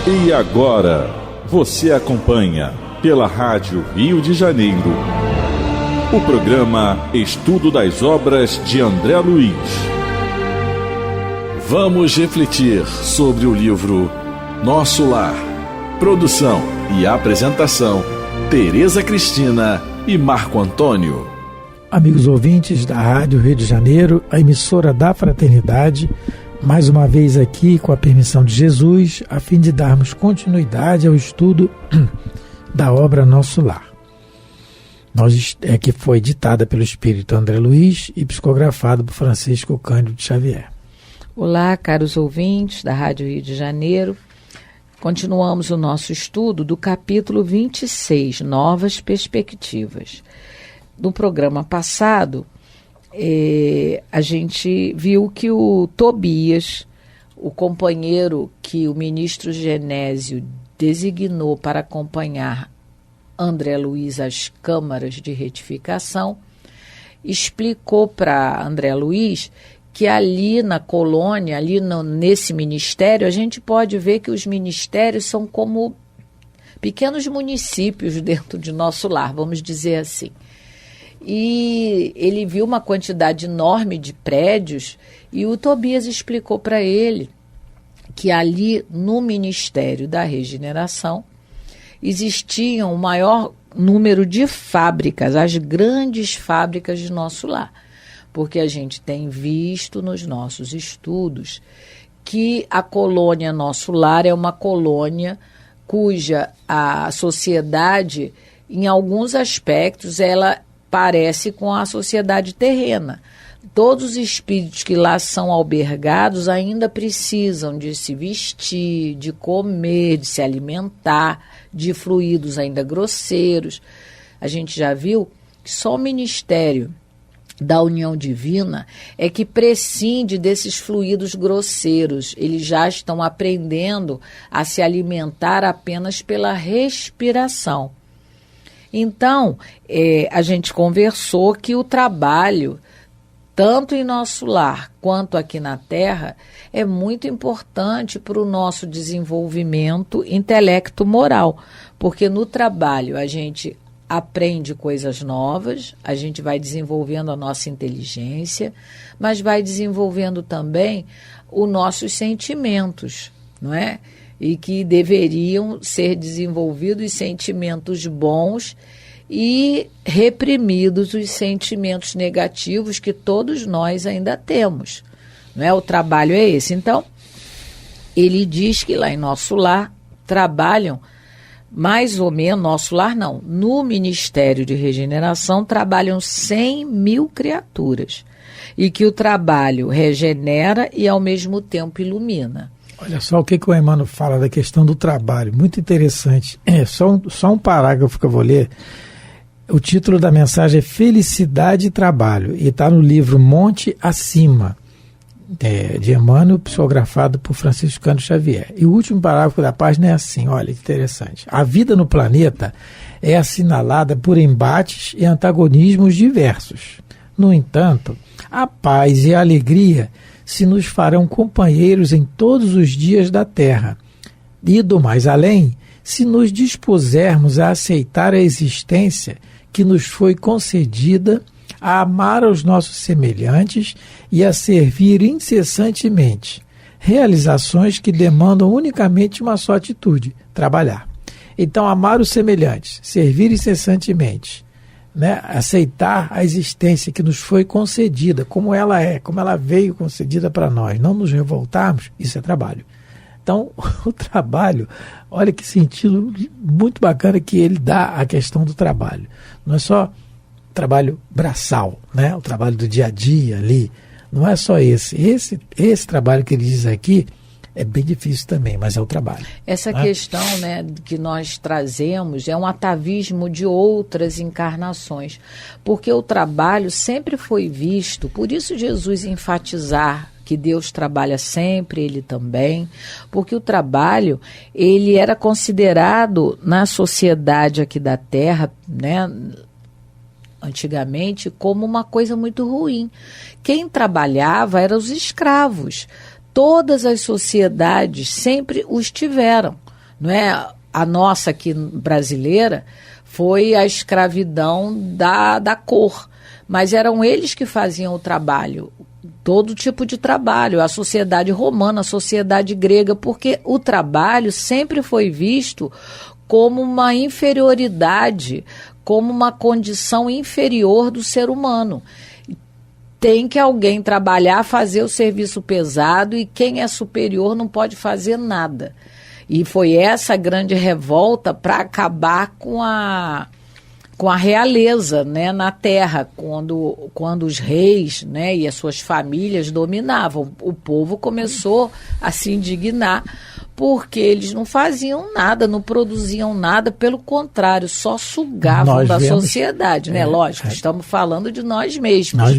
E agora, você acompanha pela Rádio Rio de Janeiro o programa Estudo das Obras de André Luiz. Vamos refletir sobre o livro Nosso Lar. Produção e apresentação, Tereza Cristina e Marco Antônio. Amigos ouvintes da Rádio Rio de Janeiro, a emissora da Fraternidade, mais uma vez aqui com a permissão de Jesus, a fim de darmos continuidade ao estudo da obra Nosso Lar. Que foi ditada pelo Espírito André Luiz e psicografado por Francisco Cândido Xavier. Olá, caros ouvintes da Rádio Rio de Janeiro. Continuamos o nosso estudo do capítulo 26, Novas Perspectivas. No programa passado, a gente viu que o Tobias, o companheiro que o ministro Genésio designou para acompanhar André Luiz às câmaras de retificação, explicou para André Luiz que ali na colônia, nesse ministério, a gente pode ver que os ministérios são como pequenos municípios dentro de Nosso Lar, vamos dizer assim. E ele viu uma quantidade enorme de prédios e o Tobias explicou para ele que ali no Ministério da Regeneração existiam o maior número de fábricas, as grandes fábricas de Nosso Lar. Porque a gente tem visto nos nossos estudos que a colônia Nosso Lar é uma colônia cuja a sociedade, em alguns aspectos, ela parece com a sociedade terrena. Todos os espíritos que lá são albergados ainda precisam de se vestir, de comer, de se alimentar, de fluidos ainda grosseiros. A gente já viu que só o Ministério da União Divina é que prescinde desses fluidos grosseiros. Eles já estão aprendendo a se alimentar apenas pela respiração. Então, a gente conversou que o trabalho, tanto em Nosso Lar quanto aqui na Terra, é muito importante para o nosso desenvolvimento intelecto-moral, porque no trabalho a gente aprende coisas novas, a gente vai desenvolvendo a nossa inteligência, mas vai desenvolvendo também os nossos sentimentos, não é? E que deveriam ser desenvolvidos sentimentos bons e reprimidos os sentimentos negativos que todos nós ainda temos, não é? O trabalho é esse. Então, ele diz que lá em Nosso Lar trabalham mais ou menos, Nosso Lar não, no Ministério de Regeneração trabalham 100 mil criaturas e que o trabalho regenera e ao mesmo tempo ilumina. Olha só o que o Emmanuel fala da questão do trabalho, muito interessante. Só um parágrafo que eu vou ler. O título da mensagem é Felicidade e Trabalho, e está no livro Monte Acima, de Emmanuel, psicografado por Francisco Cândido Xavier. E o último parágrafo da página é assim, olha que interessante. A vida no planeta é assinalada por embates e antagonismos diversos. No entanto, a paz e a alegria se nos farão companheiros em todos os dias da terra. E do mais além, se nos dispusermos a aceitar a existência que nos foi concedida, a amar aos nossos semelhantes e a servir incessantemente. Realizações que demandam unicamente uma só atitude, trabalhar. Então, amar os semelhantes, servir incessantemente, né? Aceitar a existência que nos foi concedida, como ela é, como ela veio concedida para nós, não nos revoltarmos, isso é trabalho. Então, o trabalho, olha que sentido muito bacana que ele dá à questão do trabalho. Não é só trabalho braçal, né? O trabalho do dia a dia ali, não é só esse. Esse trabalho que ele diz aqui é bem difícil também, mas é o trabalho. Essa questão, né, que nós trazemos é um atavismo de outras encarnações, porque o trabalho sempre foi visto, por isso Jesus enfatizar que Deus trabalha sempre, ele também, porque o trabalho, ele era considerado na sociedade aqui da Terra, né, antigamente, como uma coisa muito ruim. Quem trabalhava eram os escravos. Todas as sociedades sempre os tiveram. não é? A nossa aqui brasileira foi a escravidão da cor, mas eram eles que faziam o trabalho, todo tipo de trabalho, a sociedade romana, a sociedade grega, porque o trabalho sempre foi visto como uma inferioridade, como uma condição inferior do ser humano. Tem que alguém trabalhar, fazer o serviço pesado, e quem é superior não pode fazer nada. E foi essa grande revolta para acabar com a realeza, né, na terra, quando os reis, né, e as suas famílias dominavam. O povo começou a se indignar, porque eles não faziam nada, não produziam nada, pelo contrário, só sugavam da sociedade, né? Lógico, estamos falando de nós mesmos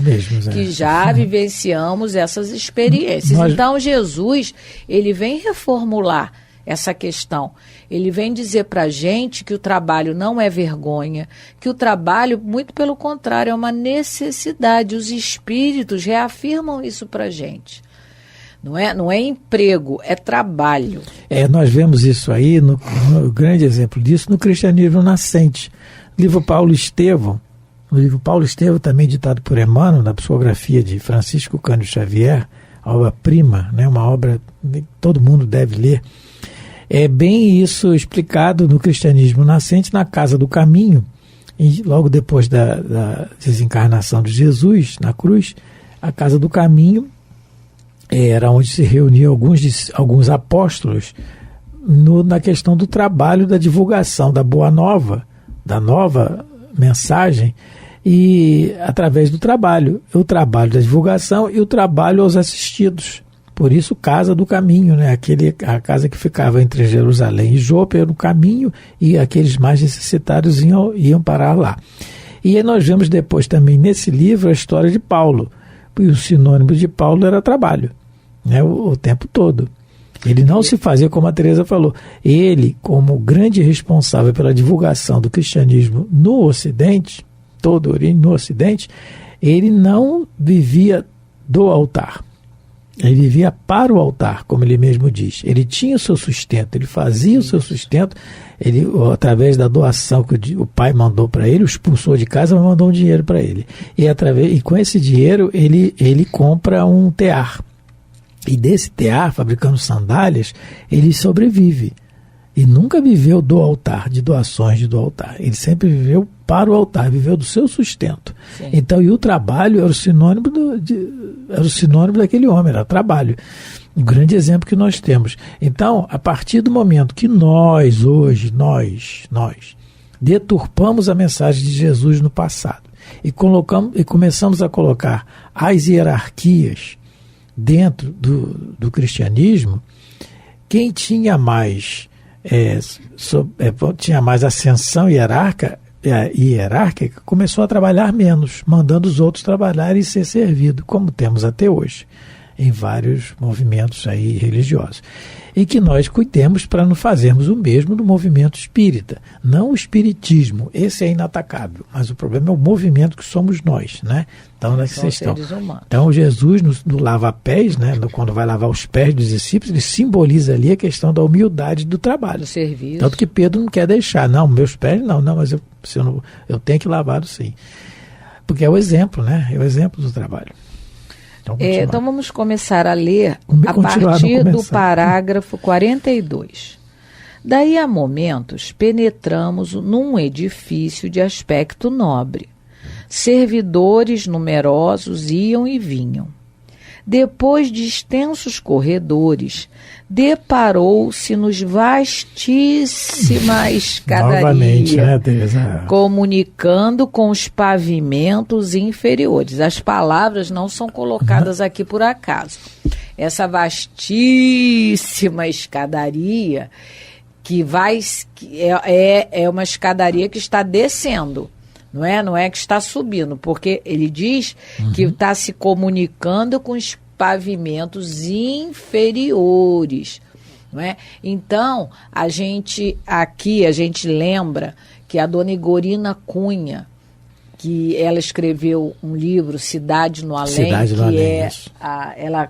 que já vivenciamos essas experiências. Então, Jesus, ele vem reformular essa questão. Ele vem dizer para a gente que o trabalho não é vergonha, que o trabalho, muito pelo contrário, é uma necessidade. Os espíritos reafirmam isso para a gente. Não é emprego, é trabalho. Nós vemos isso aí, no grande exemplo disso, no cristianismo nascente. O livro Paulo Estevão, também ditado por Emmanuel, na psicografia de Francisco Cândido Xavier, a obra-prima, né, uma obra que todo mundo deve ler. É bem isso explicado no cristianismo nascente, na Casa do Caminho, e logo depois da desencarnação de Jesus na cruz. A Casa do Caminho era onde se reuniam alguns apóstolos na questão do trabalho, da divulgação da boa nova, da nova mensagem, e através do trabalho, o trabalho da divulgação e o trabalho aos assistidos. Por isso, Casa do Caminho, né? A casa que ficava entre Jerusalém e Jope, era o caminho, e aqueles mais necessitados iam parar lá. E aí nós vemos depois também nesse livro a história de Paulo. E o sinônimo de Paulo era trabalho, né? O tempo todo. Ele não se fazia, como a Teresa falou, ele, como grande responsável pela divulgação do cristianismo no Ocidente, todo o Oriente no Ocidente, ele não vivia do altar. Ele vivia para o altar, como ele mesmo diz. Ele tinha o seu sustento, ele fazia o seu sustento, ele, através da doação que o pai mandou para ele, o expulsou de casa, mas mandou um dinheiro para ele. E com esse dinheiro ele compra um tear. E desse tear, fabricando sandálias, ele sobrevive. E nunca viveu do altar, de doações do altar. Ele sempre viveu para o altar, viveu do seu sustento. Sim. Então, e o trabalho era o sinônimo daquele homem, era trabalho. Um grande exemplo que nós temos. Então, a partir do momento que nós deturpamos a mensagem de Jesus no passado e começamos a colocar as hierarquias dentro do cristianismo, quem tinha mais ascensão hierárquica, começou a trabalhar menos, mandando os outros trabalhar e ser servido, como temos até hoje, em vários movimentos aí religiosos. E que nós cuidemos para não fazermos o mesmo do movimento espírita. Não o espiritismo, esse é inatacável, mas o problema é o movimento que somos nós, né? Então, então Jesus no lava-pés, né? Quando vai lavar os pés dos discípulos, ele simboliza ali a questão da humildade do trabalho. Do serviço. Tanto que Pedro não quer deixar. Não, meus pés não, mas eu tenho que lavar sim. Porque é o exemplo, né? É o exemplo do trabalho. Então vamos começar a ler a partir do parágrafo 42. Daí a momentos penetramos num edifício de aspecto nobre. Servidores numerosos iam e vinham. Depois de extensos corredores, deparou-se nos vastíssima escadaria, novamente, né, Teresa? Comunicando com os pavimentos inferiores. As palavras não são colocadas aqui por acaso. Essa vastíssima escadaria é uma escadaria que está descendo. Não é que está subindo, porque ele diz que está se comunicando com os pavimentos inferiores, não é? Então, a gente lembra que a dona Igorina Cunha, que ela escreveu um livro, Cidade no Além,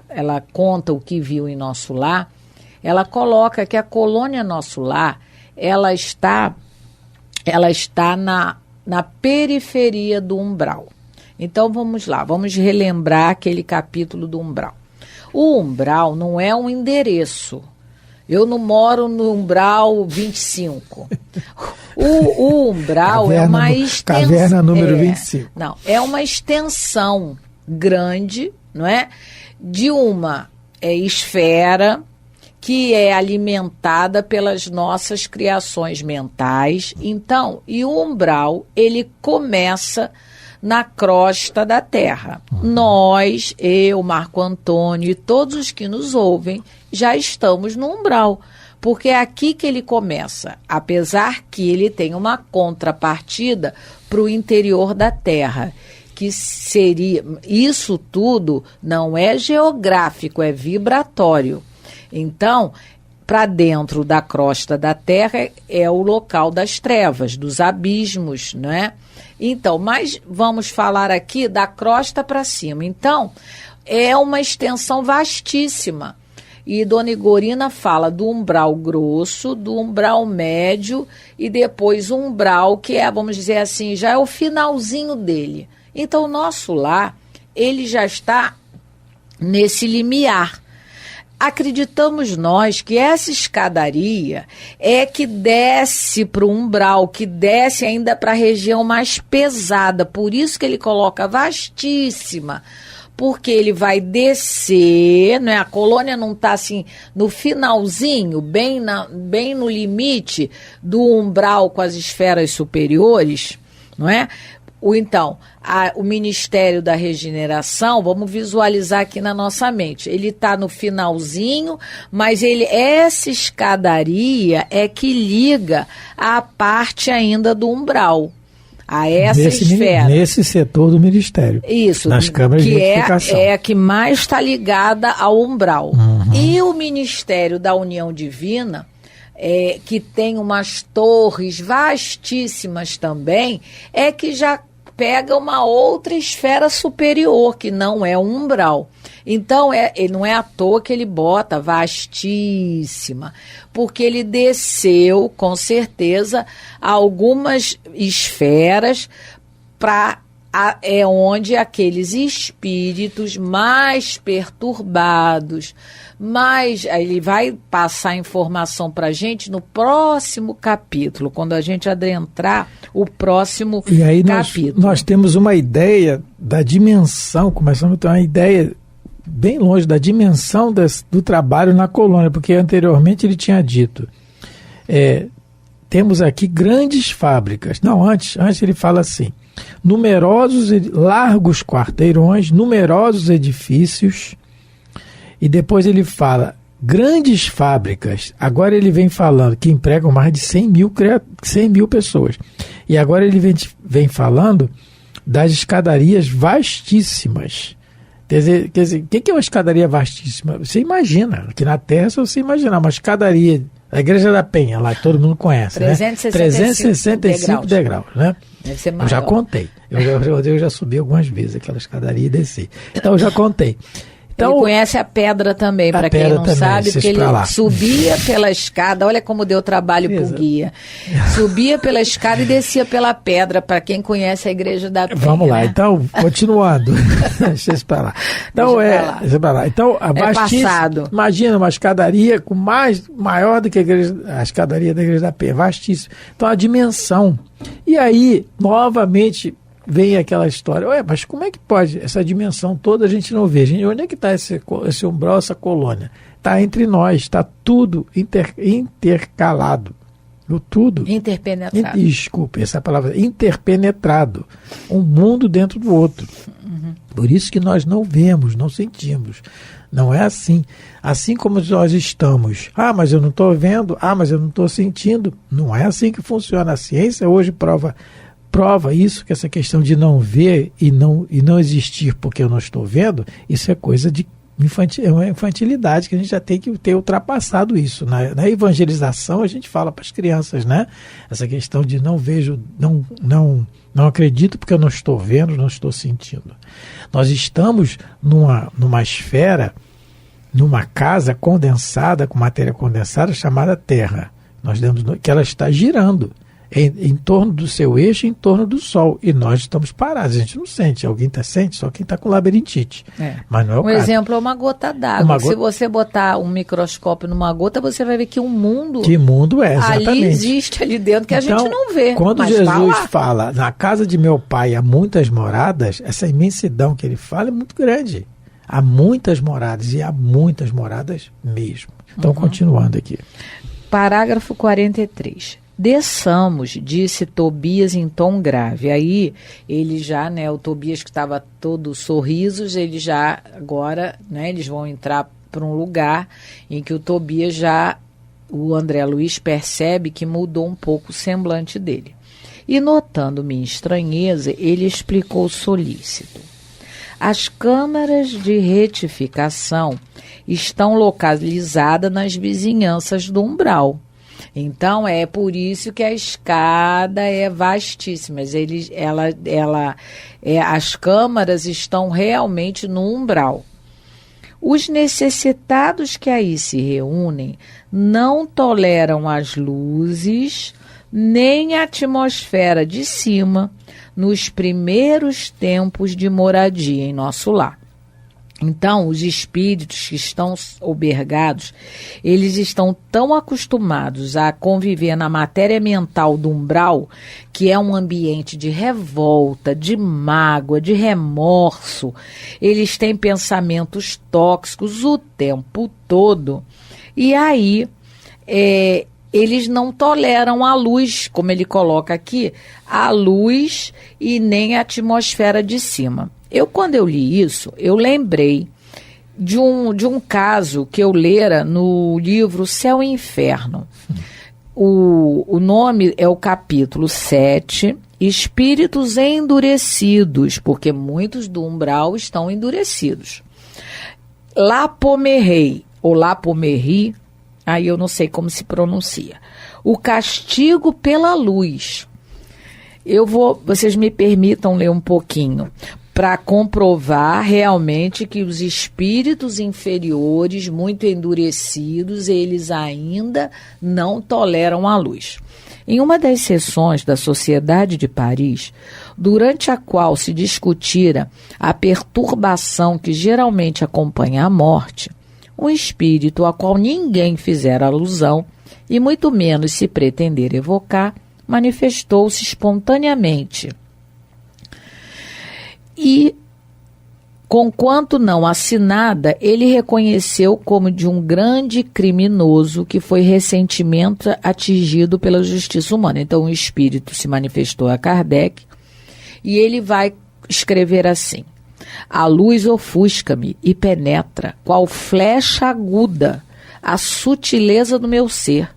ela conta o que viu em Nosso Lar. ela coloca que a colônia Nosso Lar, ela está na periferia do umbral. Então vamos lá, vamos relembrar aquele capítulo do umbral. O umbral não é um endereço. Eu não moro no umbral 25. O umbral caverna, é uma extensão. Caverna número 25. Não, é uma extensão grande, não é? De uma esfera que é alimentada pelas nossas criações mentais. Então, e o umbral, ele começa na crosta da Terra. Nós, eu, Marco Antônio e todos os que nos ouvem, já estamos no umbral, porque é aqui que ele começa, apesar que ele tem uma contrapartida para o interior da Terra, que seria, isso tudo não é geográfico, é vibratório. Então, para dentro da crosta da Terra é o local das trevas, dos abismos, não é? Então, mas vamos falar aqui da crosta para cima. Então, é uma extensão vastíssima. E Dona Igorina fala do umbral grosso, do umbral médio e depois o umbral que é, vamos dizer assim, já é o finalzinho dele. Então, o Nosso Lar, ele já está nesse limiar. Acreditamos nós que essa escadaria é que desce para o umbral, que desce ainda para a região mais pesada. Por isso que ele coloca vastíssima, porque ele vai descer, não é? A colônia não está assim no finalzinho, bem no limite do umbral com as esferas superiores, não é? Então, o Ministério da Regeneração, vamos visualizar aqui na nossa mente, ele está no finalzinho, mas essa escadaria é que liga a parte ainda do umbral, a essa esfera. Nesse setor do Ministério. Isso, nas câmaras de identificação. É a que mais está ligada ao umbral. Uhum. E o Ministério da União Divina, que tem umas torres vastíssimas também, é que já pega uma outra esfera superior, que não é o umbral. Então, não é à toa que ele bota vastíssima, porque ele desceu, com certeza, algumas esferas é onde aqueles espíritos mais perturbados, aí ele vai passar informação para a gente no próximo capítulo, quando a gente adentrar o próximo capítulo. E aí nós temos uma ideia da dimensão, começamos a ter uma ideia bem longe da dimensão do trabalho na colônia, porque anteriormente ele tinha dito, temos aqui grandes fábricas. Não, antes ele fala assim, numerosos, largos quarteirões, numerosos edifícios, e depois ele fala grandes fábricas. Agora ele vem falando que empregam mais de 100 mil pessoas. E agora ele vem falando das escadarias vastíssimas. Quer dizer, o que é uma escadaria vastíssima? Você imagina, aqui na Terra, se você imaginar uma escadaria, a Igreja da Penha, lá que todo mundo conhece, 365 degraus, né? Deve ser maior. Eu já contei. Eu já subi algumas vezes aquela escadaria e desci. Então eu já contei. Então, ele conhece a pedra também, para quem não sabe, porque ele subia pela escada, olha como deu trabalho para o guia. Subia pela escada e descia pela pedra, para quem conhece a Igreja da Penha. Vamos lá, então, continuando. Deixa isso para lá. Então, deixa pra lá. Então, passado. Imagina uma escadaria maior do que a escadaria da Igreja da Penha, vastíssima. Então, a dimensão. E aí, novamente, vem aquela história, mas como é que pode essa dimensão toda a gente não vê? Onde é que está esse umbral, essa colônia? Está entre nós, está tudo intercalado. Tudo. Interpenetrado. Desculpe, essa palavra, interpenetrado. Um mundo dentro do outro. Uhum. Por isso que nós não vemos, não sentimos. Não é assim. Assim como nós estamos, mas eu não estou vendo, mas eu não estou sentindo. Não é assim que funciona. A ciência hoje prova isso, que essa questão de não ver e não existir porque eu não estou vendo, isso é coisa de uma infantilidade que a gente já tem que ter ultrapassado isso. Na evangelização a gente fala para as crianças, né? Essa questão de não vejo, não acredito porque eu não estou vendo, não estou sentindo. Nós estamos numa esfera, numa casa condensada, com matéria condensada, chamada Terra. Nós demos que ela está girando em torno do seu eixo, em torno do Sol. E nós estamos parados, a gente não sente. Alguém sente? Só quem está com labirintite. Mas não é o caso. Exemplo é uma gota d'água. Se você botar um microscópio numa gota, você vai ver que um mundo... Que mundo é, exatamente. Ali existe ali dentro que então, a gente não vê. Quando Jesus fala, na casa de meu pai há muitas moradas, essa imensidão que ele fala é muito grande. Há muitas moradas, e há muitas moradas mesmo. Então, continuando aqui. Parágrafo 43. Desçamos, disse Tobias em tom grave. Aí, ele já, o Tobias que estava todo sorrisos, ele já, agora, eles vão entrar para um lugar em que o Tobias o André Luiz percebe que mudou um pouco o semblante dele. E notando minha estranheza, ele explicou solícito. As câmaras de retificação estão localizadas nas vizinhanças do umbral. Então, é por isso que a escada é vastíssima. As câmaras estão realmente no umbral. Os necessitados que aí se reúnem não toleram as luzes nem a atmosfera de cima nos primeiros tempos de moradia em nosso lar. Então, os espíritos que estão albergados, eles estão tão acostumados a conviver na matéria mental do umbral, que é um ambiente de revolta, de mágoa, de remorso. Eles têm pensamentos tóxicos o tempo todo. E aí, eles não toleram a luz, como ele coloca aqui, a luz e nem a atmosfera de cima. Quando eu li isso, eu lembrei de um caso que eu lera no livro Céu e Inferno. O nome é o capítulo 7, Espíritos Endurecidos, porque muitos do umbral estão endurecidos. Lapomerrei, ou Lapomerri, aí eu não sei como se pronuncia. O castigo pela luz. Vocês me permitam ler um pouquinho, para comprovar realmente que os espíritos inferiores, muito endurecidos, eles ainda não toleram a luz. Em uma das sessões da Sociedade de Paris, durante a qual se discutira a perturbação que geralmente acompanha a morte, um espírito a qual ninguém fizera alusão, e muito menos se pretender evocar, manifestou-se espontaneamente. E, conquanto não assinada, ele reconheceu como de um grande criminoso que foi recentemente atingido pela justiça humana. Então, o espírito se manifestou a Kardec e ele vai escrever assim: a luz ofusca-me e penetra, qual flecha aguda, a sutileza do meu ser.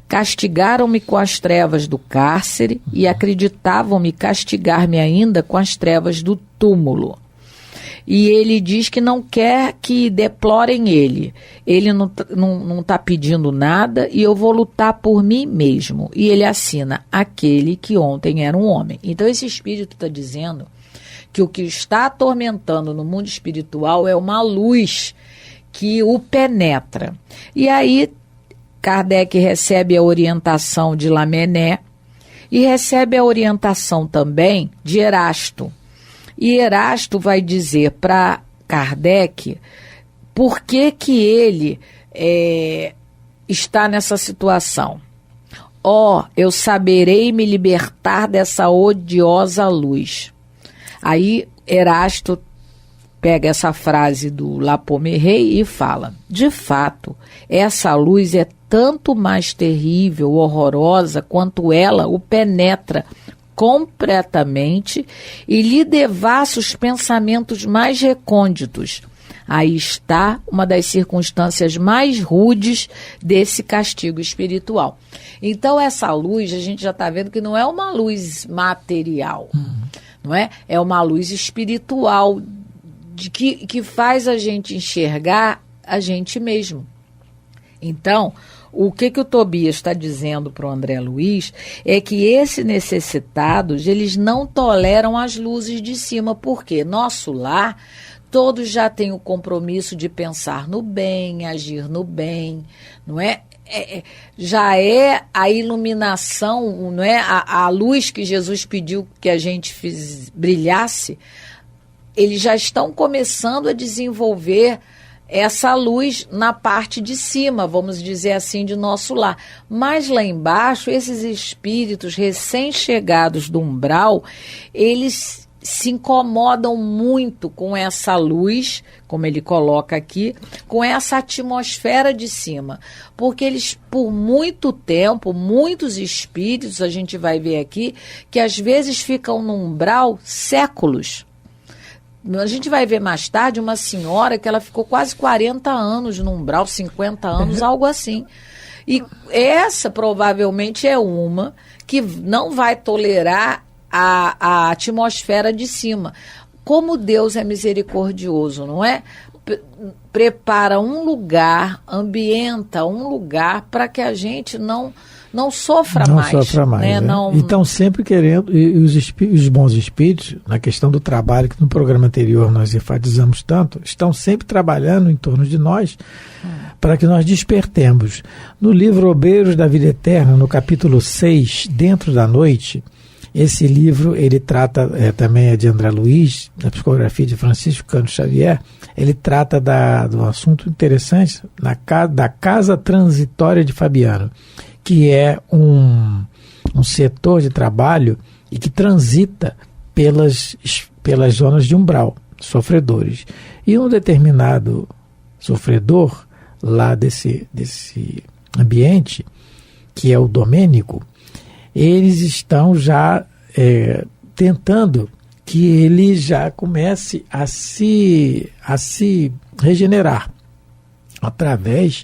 Castigaram-me com as trevas do cárcere e acreditavam-me castigar-me ainda com as trevas do túmulo. E ele diz que não quer que deplorem ele. Ele não está pedindo nada e eu vou lutar por mim mesmo. E ele assina, aquele que ontem era um homem. Então esse espírito está dizendo que o que está atormentando no mundo espiritual é uma luz que o penetra. E aí Kardec recebe a orientação de Lamennais e recebe a orientação também de Erasto. E Erasto vai dizer para Kardec por que ele está nessa situação. Eu saberei me libertar dessa odiosa luz. Aí Erasto pega essa frase do Lapomerrei e fala: de fato, essa luz é tanto mais terrível, horrorosa, quanto ela o penetra completamente e lhe devassa os pensamentos mais recônditos. Aí está uma das circunstâncias mais rudes desse castigo espiritual. Então, essa luz, a gente já está vendo que não é uma luz material, não é? É uma luz espiritual que faz a gente enxergar a gente mesmo. Então, o que o Tobias está dizendo para o André Luiz é que esses necessitados, eles não toleram as luzes de cima, porque nosso lar, todos já têm o compromisso de pensar no bem, agir no bem, não é? Já é a iluminação, não é? A luz que Jesus pediu que a gente brilhasse, eles já estão começando a desenvolver essa luz na parte de cima, vamos dizer assim, de nosso lar. Mas lá embaixo, esses espíritos recém-chegados do umbral, eles se incomodam muito com essa luz, como ele coloca aqui, com essa atmosfera de cima. Porque eles, por muito tempo, muitos espíritos, a gente vai ver aqui, que às vezes ficam no umbral séculos. A gente vai ver mais tarde uma senhora que ela ficou quase 40 anos no umbral, 50 anos, algo assim. E essa provavelmente é uma que não vai tolerar a atmosfera de cima. Como Deus é misericordioso, não é? Prepara um lugar, ambienta um lugar para que a gente não sofra mais. Não sofra mais. Né? Não... Então, sempre querendo, e os bons espíritos, na questão do trabalho, que no programa anterior nós enfatizamos tanto, estão sempre trabalhando em torno de nós para que nós despertemos. No livro Obreiros da Vida Eterna, no capítulo 6, Dentro da Noite, esse livro, ele trata, também é de André Luiz, da psicografia de Francisco Cândido Xavier, ele trata de um assunto interessante, da Casa Transitória de Fabiano, que é um setor de trabalho e que transita pelas zonas de umbral, sofredores. E um determinado sofredor lá desse ambiente, que é o Domênico, eles estão já tentando que ele já comece a se regenerar através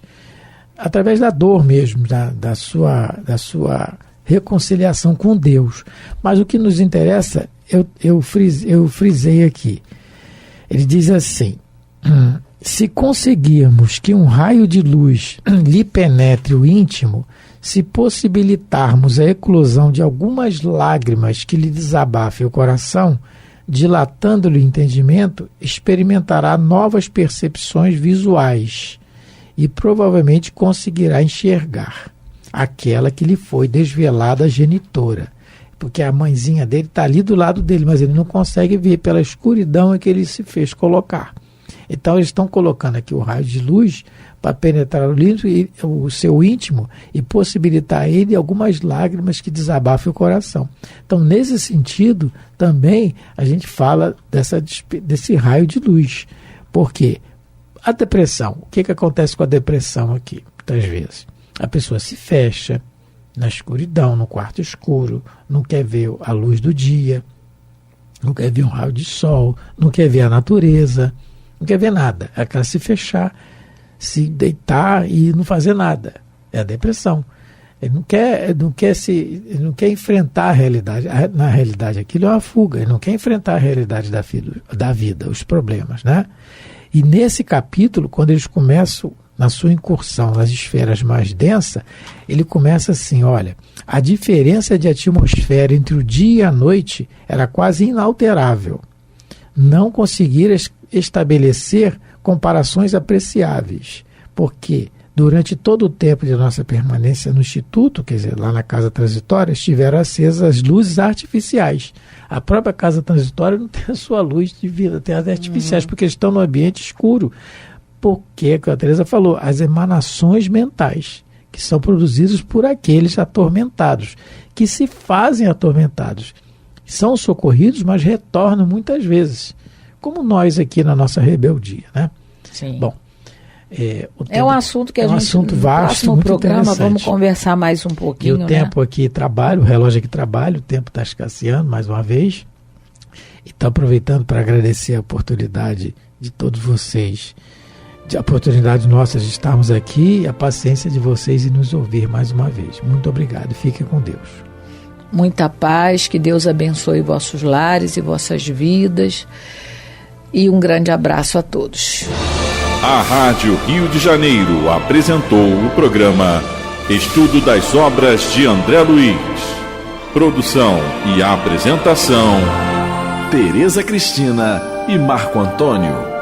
da dor mesmo, da sua reconciliação com Deus. Mas o que nos interessa, eu frisei aqui. Ele diz assim: se conseguirmos que um raio de luz lhe penetre o íntimo, se possibilitarmos a eclosão de algumas lágrimas que lhe desabafem o coração, dilatando-lhe o entendimento, experimentará novas percepções visuais e provavelmente conseguirá enxergar aquela que lhe foi desvelada a genitora. Porque a mãezinha dele está ali do lado dele, mas ele não consegue ver pela escuridão em que ele se fez colocar. Então eles estão colocando aqui o raio de luz para penetrar o seu íntimo e possibilitar a ele algumas lágrimas que desabafem o coração. Então, nesse sentido, também a gente fala desse raio de luz. Por quê? A depressão. O que acontece com a depressão aqui? Muitas vezes a pessoa se fecha na escuridão, no quarto escuro, não quer ver a luz do dia, não quer ver um raio de sol, não quer ver a natureza, não quer ver nada. Ela quer se fechar, se deitar e não fazer nada. É a depressão. Ele não quer enfrentar a realidade. Na realidade, aquilo é uma fuga. Ele não quer enfrentar a realidade da vida, os problemas, né? E nesse capítulo, quando eles começam na sua incursão nas esferas mais densas, ele começa assim: olha, a diferença de atmosfera entre o dia e a noite era quase inalterável. Não conseguiram estabelecer comparações apreciáveis, porque durante todo o tempo de nossa permanência no Instituto, quer dizer, lá na Casa Transitória, estiveram acesas as luzes artificiais. A própria Casa Transitória não tem a sua luz de vida, tem as artificiais, porque eles estão no ambiente escuro. Porque, como a Teresa falou, as emanações mentais, que são produzidas por aqueles atormentados, que se fazem atormentados. São socorridos, mas retornam muitas vezes, como nós aqui na nossa rebeldia, né? Sim. Bom, é um assunto que a gente, assunto vasto, no próximo programa, vamos conversar mais um pouquinho. E o tempo aqui trabalha, o relógio aqui trabalha, o tempo está escasseando mais uma vez. E estou aproveitando para agradecer a oportunidade de todos vocês, a oportunidade nossa de estarmos aqui e a paciência de vocês em nos ouvir mais uma vez. Muito obrigado, fiquem com Deus. Muita paz, que Deus abençoe vossos lares e vossas vidas. E um grande abraço a todos. A Rádio Rio de Janeiro apresentou o programa Estudo das Obras de André Luiz. Produção e apresentação, Tereza Cristina e Marco Antônio.